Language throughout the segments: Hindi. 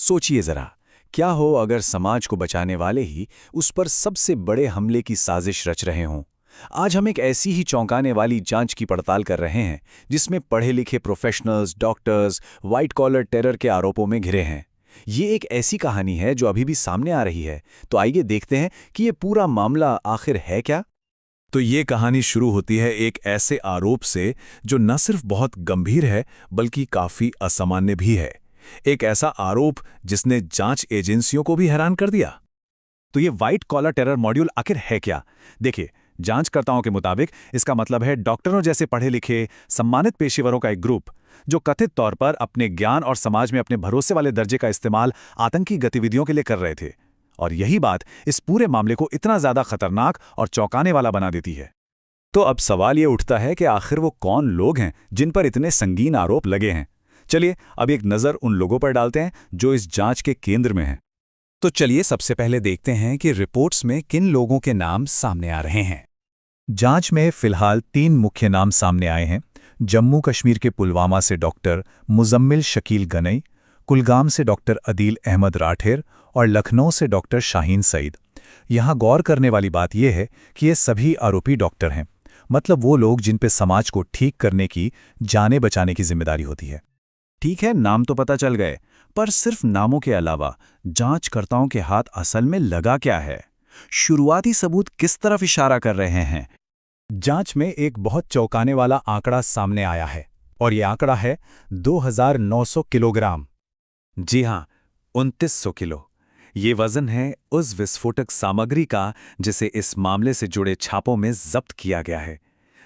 सोचिए जरा, क्या हो अगर समाज को बचाने वाले ही उस पर सबसे बड़े हमले की साजिश रच रहे हों। आज हम एक ऐसी ही चौंकाने वाली जांच की पड़ताल कर रहे हैं जिसमें पढ़े लिखे professionals, doctors white collar terror के आरोपों में घिरे हैं। ये एक ऐसी कहानी है जो अभी भी सामने आ रही है। तो आइए देखते हैं कि ये पूरा मामला आखिर है क्या। तो ये कहानी शुरू होती है एक ऐसे आरोप से जो न सिर्फ बहुत गंभीर है बल्कि काफी असामान्य भी है। एक ऐसा आरोप जिसने जांच एजेंसियों को भी हैरान कर दिया। तो ये व्हाइट कॉलर टेरर मॉड्यूल आखिर है क्या? देखिए, जांचकर्ताओं के मुताबिक इसका मतलब है डॉक्टरों जैसे पढ़े लिखे सम्मानित पेशेवरों का एक ग्रुप जो कथित तौर पर अपने ज्ञान और समाज में अपने भरोसे वाले दर्जे का इस्तेमाल आतंकी गतिविधियों के लिए कर रहे थे। और यही बात इस पूरे मामले को इतना ज्यादा खतरनाक और चौंकाने वाला बना देती है। तो अब सवाल ये उठता है कि आखिर वो कौन लोग हैं जिन पर इतने संगीन आरोप लगे हैं। चलिए अब एक नज़र उन लोगों पर डालते हैं जो इस जांच के केंद्र में हैं। तो चलिए सबसे पहले देखते हैं कि रिपोर्ट्स में किन लोगों के नाम सामने आ रहे हैं। जांच में फिलहाल 3 मुख्य नाम सामने आए हैं। जम्मू कश्मीर के पुलवामा से डॉक्टर मुजम्मिल शकील गनई, कुलगाम से डॉक्टर अदील अहमद राठेर और लखनऊ से डॉक्टर शाहीन सईद। यहाँ गौर करने वाली बात यह है कि ये सभी आरोपी डॉक्टर हैं, मतलब वो लोग जिन पे समाज को ठीक करने की, जाने बचाने की जिम्मेदारी होती है। ठीक है, नाम तो पता चल गए, पर सिर्फ नामों के अलावा जांचकर्ताओं के हाथ असल में लगा क्या है? शुरुआती सबूत किस तरफ इशारा कर रहे हैं? जांच में एक बहुत चौंकाने वाला आंकड़ा सामने आया है और यह आंकड़ा है 2900 किलोग्राम। जी हां, 2900 किलो। ये वजन है उस विस्फोटक सामग्री का जिसे इस मामले से जुड़े छापों में जब्त किया गया है।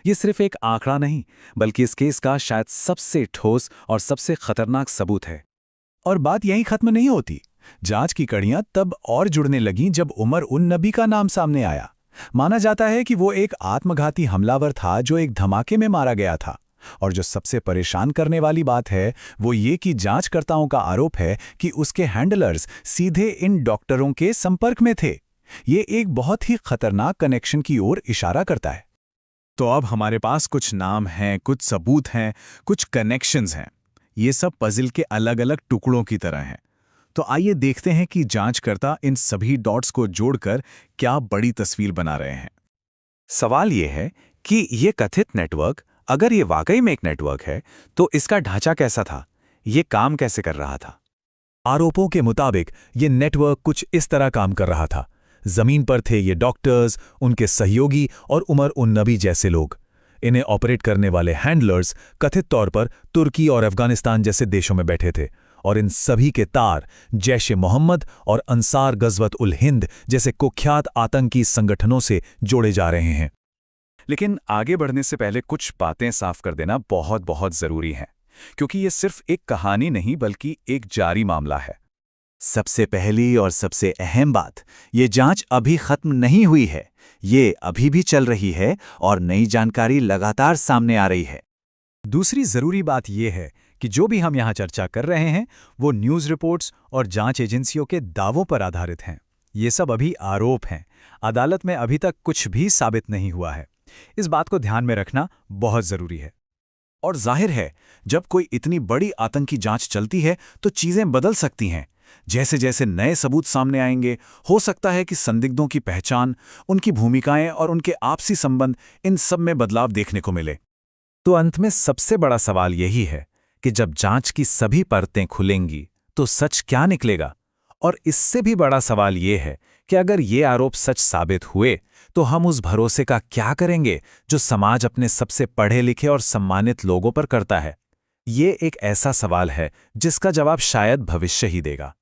ये सिर्फ एक आंकड़ा नहीं, बल्कि इस केस का शायद सबसे ठोस और सबसे खतरनाक सबूत है। और बात यहीं खत्म नहीं होती। जांच की कड़ियां तब और जुड़ने लगीं जब उमर उन नबी का नाम सामने आया। माना जाता है कि वो एक आत्मघाती हमलावर था जो एक धमाके में मारा गया था। और जो सबसे परेशान करने वाली बात है वो ये कि जांचकर्ताओं का आरोप है कि उसके हैंडलर्स सीधे इन डॉक्टरों के संपर्क में थे। ये एक बहुत ही खतरनाक कनेक्शन की ओर इशारा करता है। तो अब हमारे पास कुछ नाम हैं, कुछ सबूत हैं, कुछ कनेक्शंस हैं। ये सब पजल के अलग अलग टुकड़ों की तरह हैं। तो आइए देखते हैं कि जांचकर्ता इन सभी डॉट्स को जोड़कर क्या बड़ी तस्वीर बना रहे हैं। सवाल ये है कि ये कथित नेटवर्क, अगर ये वाकई में एक नेटवर्क है, तो इसका ढांचा कैसा था? ये काम कैसे कर रहा था? आरोपों के मुताबिक ये नेटवर्क कुछ इस तरह काम कर रहा था। जमीन पर थे ये डॉक्टर्स, उनके सहयोगी और उमर उन नबी जैसे लोग। इन्हें ऑपरेट करने वाले हैंडलर्स कथित तौर पर तुर्की और अफगानिस्तान जैसे देशों में बैठे थे। और इन सभी के तार जैश ए मोहम्मद और अंसार गज़वत उल हिंद जैसे कुख्यात आतंकी संगठनों से जोड़े जा रहे हैं। लेकिन आगे बढ़ने से पहले कुछ बातें साफ कर देना बहुत बहुत जरूरी है, क्योंकि ये सिर्फ एक कहानी नहीं बल्कि एक जारी मामला है। सबसे पहली और सबसे अहम बात, ये जांच अभी खत्म नहीं हुई है। ये अभी भी चल रही है और नई जानकारी लगातार सामने आ रही है। दूसरी जरूरी बात यह है कि जो भी हम यहाँ चर्चा कर रहे हैं वो न्यूज़ रिपोर्ट्स और जांच एजेंसियों के दावों पर आधारित हैं। ये सब अभी आरोप हैं। अदालत में अभी तक कुछ भी साबित नहीं हुआ है। इस बात को ध्यान में रखना बहुत जरूरी है। और जाहिर है, जब कोई इतनी बड़ी आतंकी जांच चलती है तो चीजें बदल सकती हैं। जैसे जैसे नए सबूत सामने आएंगे, हो सकता है कि संदिग्धों की पहचान, उनकी भूमिकाएं और उनके आपसी संबंध, इन सब में बदलाव देखने को मिले। तो अंत में सबसे बड़ा सवाल यही है कि जब जांच की सभी परतें खुलेंगी तो सच क्या निकलेगा? और इससे भी बड़ा सवाल ये है कि अगर ये आरोप सच साबित हुए तो हम उस भरोसे का क्या करेंगे जो समाज अपने सबसे पढ़े लिखे और सम्मानित लोगों पर करता है? ये एक ऐसा सवाल है जिसका जवाब शायद भविष्य ही देगा।